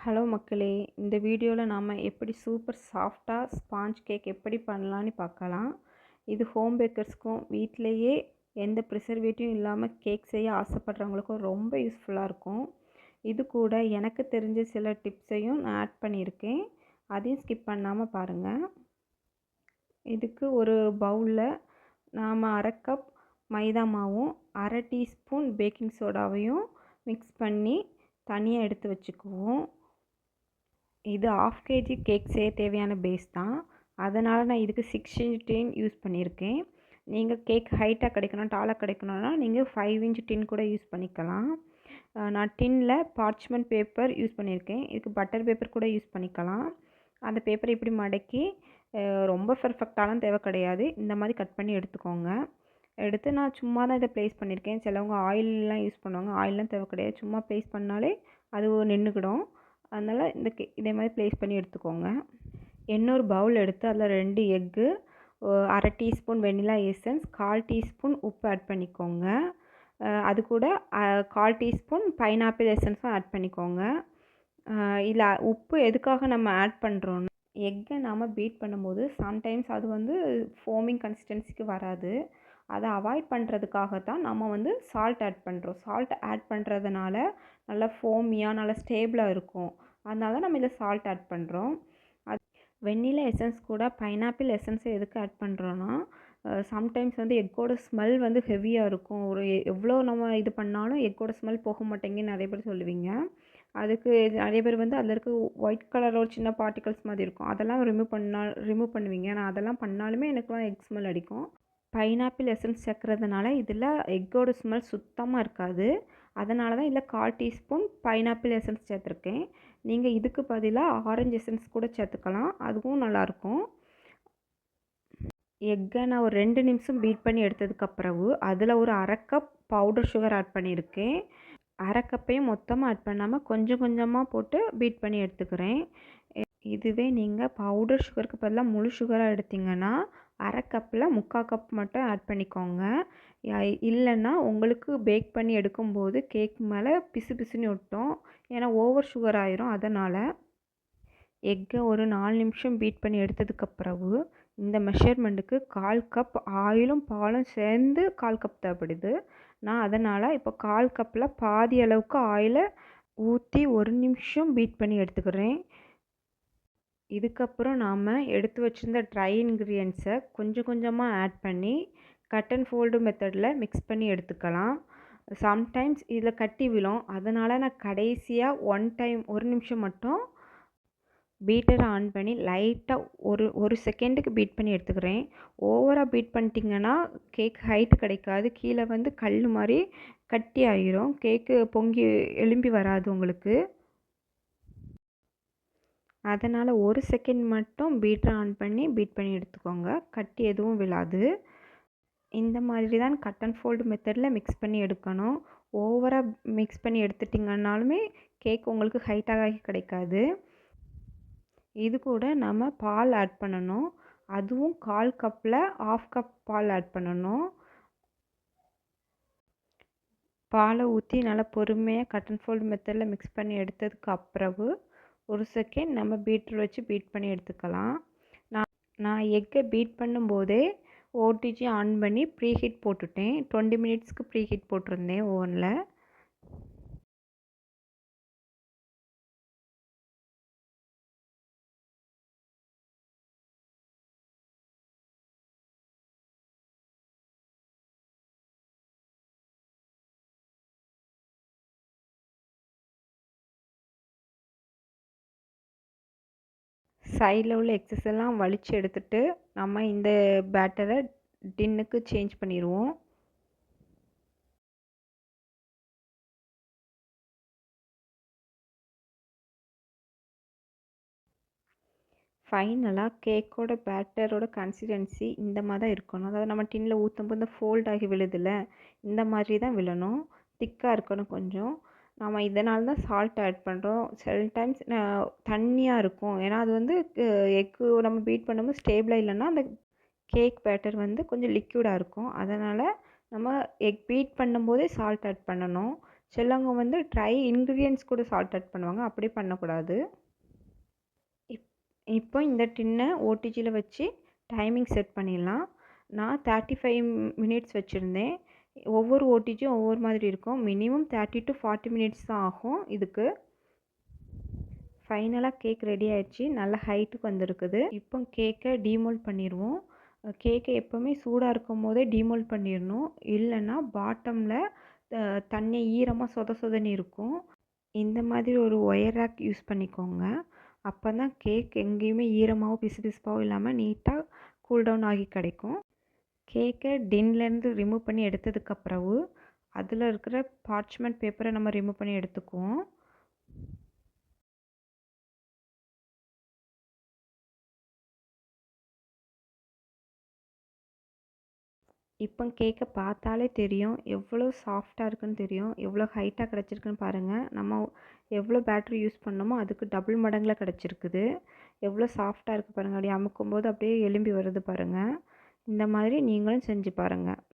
Hello மக்களே, இந்த வீடியோவில் நாம் எப்படி சூப்பர் சாஃப்டாக ஸ்பாஞ்ச் கேக் எப்படி பண்ணலான்னு பார்க்கலாம். இது ஹோம் பேக்கர்ஸ்க்கும் வீட்டிலையே எந்த ப்ரிசர்வேட்டிவும் இல்லாமல் கேக் செய்ய ஆசைப்படுறவங்களுக்கும் ரொம்ப யூஸ்ஃபுல்லாக இருக்கும். இது கூட எனக்கு தெரிஞ்ச சில டிப்ஸையும் நான் ஆட் பண்ணியிருக்கேன். அதையும் ஸ்கிப் பண்ணாமல் பாருங்கள். இதுக்கு ஒரு பவுலில் நாம் 1/2 கப் மைதா மாவும் 1/2 டீஸ்பூன் பேக்கிங் சோடாவையும் மிக்ஸ் பண்ணி தனியாக எடுத்து வச்சுக்குவோம். இது 1/2 kg கேக் செய்ய தேவையான பேஸ் தான். அதனால் நான் இதுக்கு 6 inch டின் யூஸ் பண்ணியிருக்கேன். நீங்கள் கேக் ஹைட்டாக கிடைக்கணும், டாலாக கிடைக்கணும்னா நீங்கள் 5 inch டின் கூட யூஸ் பண்ணிக்கலாம். நான் டின்னில் பார்ச்மெண்ட் பேப்பர் யூஸ் பண்ணியிருக்கேன். இதுக்கு பட்டர் பேப்பர் கூட யூஸ் பண்ணிக்கலாம். அந்த பேப்பரை இப்படி மடக்கி ரொம்ப பர்ஃபெக்டாலாம் தேவை கிடையாது, இந்த மாதிரி கட் பண்ணி எடுத்துக்கோங்க. எடுத்து நான் சும்மா தான் இதை ப்ளேஸ் பண்ணியிருக்கேன். சிலவங்க ஆயிலெலாம் யூஸ் பண்ணுவாங்க, ஆயிலெலாம் தேவை கிடையாது, சும்மா ப்ளேஸ் பண்ணாலே அது நின்றுக்கிடும். அதனால் இதே மாதிரி ப்ளேஸ் பண்ணி எடுத்துக்கோங்க. இன்னொரு பவுல் எடுத்து அதில் 2 egg, 1/2 teaspoon vanilla essence, 1/4 teaspoon உப்பு ஆட் பண்ணிக்கோங்க. அது கூட 1/4 டீஸ்பூன் பைனாப்பிள் எசன்ஸும் ஆட் பண்ணிக்கோங்க. இதில் உப்பு எதுக்காக நம்ம ஆட் பண்ணுறோன்னா, எக்கை நாம் பீட் பண்ணும்போது சம்டைம்ஸ் அது ஃபோமிங் கன்சிஸ்டன்சிக்கு வராது. அதை அவாய்ட் பண்ணுறதுக்காக தான் நம்ம சால்ட் ஆட் பண்ணுறோம். சால்ட் ஆட் பண்ணுறதுனால நல்லா ஃபோமியாக நல்லா ஸ்டேபிளாக இருக்கும். அதனால தான் நம்ம இதில் சால்ட் ஆட் பண்ணுறோம். வெண்ணிலா எசன்ஸ் கூட பைனாப்பிள் எசன்ஸை எதுக்கு ஆட் பண்ணுறோன்னா, சம்டைம்ஸ் எக்கோட ஸ்மெல் ஹெவியாக இருக்கும். எவ்வளோ நம்ம இது பண்ணாலும் எக்கோட ஸ்மெல் போக மாட்டேங்குன்னு நிறைய பேர் சொல்லுவீங்க. அதுக்கு நிறைய பேர் அதில் இருக்க ஒயிட் கலரோட சின்ன பார்ட்டிகல்ஸ் மாதிரி இருக்கும், அதெல்லாம் ரிமூவ் பண்ணுவீங்க. நான் அதெல்லாம் பண்ணாலுமே எனக்குலாம் எக் ஸ்மெல் அடிக்கும். பைனாப்பிள் எசன்ஸ் சேர்க்குறதுனால இதில் எக்கோட ஸ்மெல் சுத்தமாக இருக்காது. அதனால தான் இதில் 1/4 டீஸ்பூன் பைனாப்பிள் எசன்ஸ் சேர்த்துருக்கேன். நீங்கள் இதுக்கு பதிலாக ஆரஞ்சு எசன்ஸ் கூட சேர்த்துக்கலாம், அதுவும் நல்லாயிருக்கும். எக்கை நான் ஒரு 2 நிமிஷம் பீட் பண்ணி எடுத்ததுக்கப்புறம் அதில் ஒரு 1/2 கப் பவுடர் சுகர் ஆட் பண்ணியிருக்கேன். 1/2 கப்பையும் மொத்தமாக ஆட் பண்ணாமல் கொஞ்சம் கொஞ்சமாக போட்டு பீட் பண்ணி எடுத்துக்கிறேன். இதுவே நீங்கள் பவுடர் சுகருக்கு பதிலாக முழு சுகராக எடுத்திங்கன்னா 1/2 கப்பில் 3/4 கப் மட்டும் ஆட் பண்ணிக்கோங்க. இல்லைன்னா உங்களுக்கு பேக் பண்ணி எடுக்கும்போது கேக் மேலே பிசு பிசுன்னு ஒட்டும், ஏன்னா ஓவர் சுகர் ஆயிரும். அதனால் எக்கை ஒரு 4 நிமிஷம் பீட் பண்ணி எடுத்ததுக்கப்புறவு இந்த மெஷர்மெண்ட்டுக்கு 1/4 கப் ஆயிலும் பாலும் சேர்ந்து 1/4 கப் தேவைப்படுது. நான் அதனால் இப்போ 1/4 கப்பில் பாதி அளவுக்கு ஆயிலை ஊற்றி 1 நிமிஷம் பீட் பண்ணி எடுத்துக்கிறேன். இதுக்கப்புறம் நாம் எடுத்து வச்சுருந்த ட்ரை இன்க்ரீடியன்ட்ஸை கொஞ்சம் கொஞ்சமாக ஆட் பண்ணி கட் அண்ட் ஃபோல்டு மெத்தடில் மிக்ஸ் பண்ணி எடுத்துக்கலாம். சம்டைம்ஸ் இதில் கட்டி விழும், அதனால் நான் கடைசியாக ஒரு நிமிஷம் மட்டும் பீட்டரை ஆன் பண்ணி லைட்டாக ஒரு செகண்டுக்கு பீட் பண்ணி எடுத்துக்கிறேன். ஓவராக பீட் பண்ணிட்டிங்கன்னா கேக் ஹைட் கிடைக்காது, கீழே கல் மாதிரி கட்டி ஆகிரும், கேக்கு பொங்கி எழும்பி வராது உங்களுக்கு. அதனால் ஒரு செகண்ட் மட்டும் பீட்டரை ஆன் பண்ணி பீட் பண்ணி எடுத்துக்கோங்க, கட்டி எதுவும் விழாது. இந்த மாதிரி தான் கட் அண்ட் ஃபோல்டு மெத்தடில் மிக்ஸ் பண்ணி எடுக்கணும். ஓவராக மிக்ஸ் பண்ணி எடுத்துட்டிங்கன்னாலுமே கேக் உங்களுக்கு ஹைட்டாக கிடைக்காது. இது கூட நம்ம பால் ஆட் பண்ணணும், அதுவும் 1/4 கப்பில் 1/2 கப் பால் ஆட் பண்ணணும். பாலை ஊற்றி நல்லா பொறுமையாக கட் அண்ட் ஃபோல்டு மெத்தடில் மிக்ஸ் பண்ணி எடுத்ததுக்கு அப்புறவு ஒரு செகண்ட் நம்ம பீட்டர் வச்சு பீட் பண்ணி எடுத்துக்கலாம். நான் எக்கை பீட் பண்ணும்போதே ஓடிஜி ஆன் பண்ணி ப்ரீ ஹீட் போட்டுட்டேன். 20 மினிட்ஸ்க்கு ப்ரீ ஹீட் போட்டிருந்தேன் ஓவனில். சைடில் உள்ள எக்ஸஸ் எல்லாம் வலித்து எடுத்துட்டு நம்ம இந்த பேட்டரை டின்னுக்கு சேஞ்ச் பண்ணிடுவோம். ஃபைனலாக கேக்கோட பேட்டரோட கன்சிஸ்டன்சி இந்த மாதிரி தான் இருக்கணும். அதாவது நம்ம டின்னில் ஊற்றும்போது இந்த ஃபோல்ட் ஆகி விழுதில்ல, இந்த மாதிரி தான் விழணும், திக்காக இருக்கணும் கொஞ்சம். நம்ம இதனால தான் சால்ட் ஆட் பண்ணுறோம். சில டைம்ஸ் தண்ணியாக இருக்கும், ஏன்னா அது எக்கு நம்ம பீட் பண்ணும்போது ஸ்டேபிளாக இல்லைன்னா அந்த கேக் பேட்டர் கொஞ்சம் லிக்விடாக இருக்கும். அதனால் நம்ம எக் பீட் பண்ணும்போதே சால்ட் ஆட் பண்ணணும். சிலவங்க வந்து ட்ரை இன்க்ரீடியன்ட்ஸ் கூட சால்ட் ஆட் பண்ணுவாங்க. அப்படி பண்ணக்கூடாது. இப் இப்போ இந்த டின்னை ஓடிஜியில் வச்சு டைமிங் செட் பண்ணிடலாம். நான் 35 மினிட்ஸ் வச்சுருந்தேன். ஒவ்வொரு ஓடிஜியும் ஒவ்வொரு மாதிரி இருக்கும். மினிமம் 30 to 40 மினிட்ஸ் தான் ஆகும் இதுக்கு. ஃபைனலாக கேக் ரெடி ஆயிடுச்சு. நல்ல ஹைட்டுக்கு வந்திருக்குது. இப்போ கேக்கை டீமோல்ட் பண்ணிடுவோம். கேக்கை எப்போவுமே சூடாக இருக்கும் போதே டீமோல்ட் பண்ணிடணும். இல்லைன்னா பாட்டமில் தண்ணி ஈரமாக சொத சொதன்னு இருக்கும். இந்த மாதிரி ஒரு ஒயர் ரேக் யூஸ் பண்ணிக்கோங்க. அப்போ தான் கேக் எங்கேயுமே ஈரமாகவும் பிசுபிசுப்பாகவும் இல்லாமல் நீட்டாக கூல்டவுன் ஆகி கிடைக்கும். கேக்கை டின்லேருந்து ரிமூவ் பண்ணி எடுத்ததுக்கப்புறவு அதில் இருக்கிற பார்ச்மெண்ட் பேப்பரை நம்ம ரிமூவ் பண்ணி எடுத்துக்குவோம். இப்போ கேக்கை பார்த்தாலே தெரியும் எவ்வளோ சாஃப்டாக இருக்குன்னு தெரியும். எவ்வளோ ஹைட்டாக கிடச்சிருக்குன்னு பாருங்கள். நம்ம எவ்வளோ பேட்டரி யூஸ் பண்ணோமோ அதுக்கு டபுள் மடங்கில் கிடச்சிருக்குது. எவ்வளோ சாஃப்டாக இருக்குது பாருங்கள். அப்படியே அமுக்கும்போது அப்படியே எலும்பி வருது பாருங்கள். இந்த மாதிரி நீங்களும் செஞ்சு பாருங்கள்.